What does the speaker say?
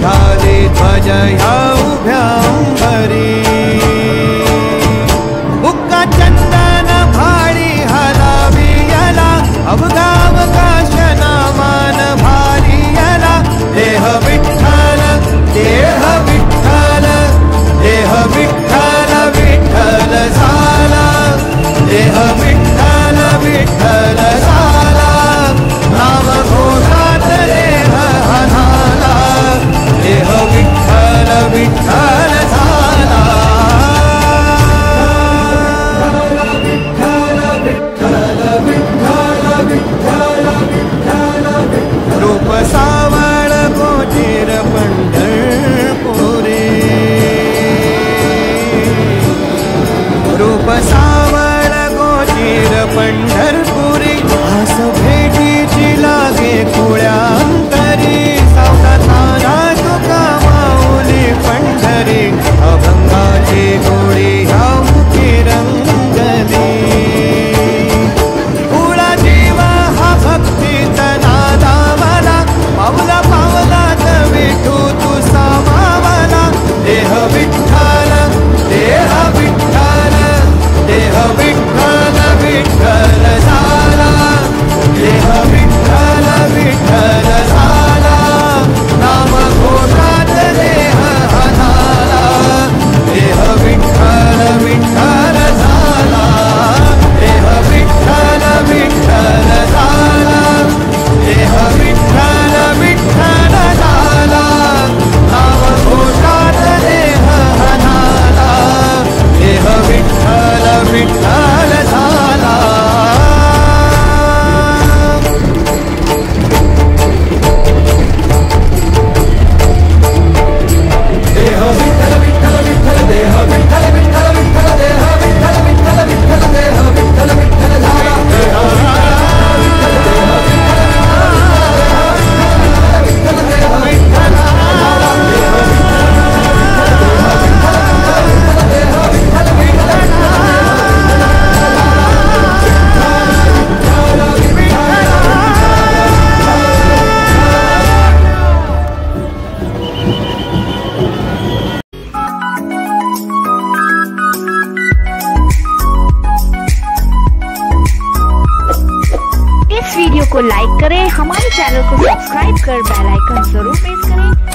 झाली ध्वज ह्या उभ्या अंबरी। बुक्का चंदन भारी हलावी याला अवघा अवकाश नामान भारी याला। देह विठ्ठल देह विठ्ठल देह विठ्ठल विठ्ठल झाला। देह विठ्ठल विठ्ठल झाला। नाम घोषात देह हनाला। देह विठ्ठल विठ्ठल झाला। रूप सावळ गोचर पंढरपुरी। रूप सावळ गोचर पंढरपुरी। आस भेटीची लागे खुळ्या अंतरी। सावधाना तुका माऊली पंढरी। अभंगाची गोडी ह्या मुखी रंगली। कुळा जीव हा भक्तीचा नादा मला। पावला पावलात विठू तू सामावला। देह विठ्ठल देह विठ्ठल देह विठ्ठल विठ्ठल झाला। देह विठ्ठल विठ्ठल झाला। नाम घोषात देह हनाला। देह विठ्ठल विठ्ठल झाला। देह विठ्ठल विठ्ठल झाला। देह विठ्ठल विठ्ठल झाला। नाम घोषात देह हनाला। देह विठ्ठल विठ्ठल झाला। देह विठ्ठल विठ्ठल विठ्ठल देह विठ्ठल विठ्ठल विठ्ठल देह विठ्ठल विठ्ठल विठ्ठल देह विठ्ठल विठ्ठल झाला। इस वीडियो को लाइक करें, हमारे चैनल को सब्सक्राइब कर बेल आइकन जरूर प्रेस करें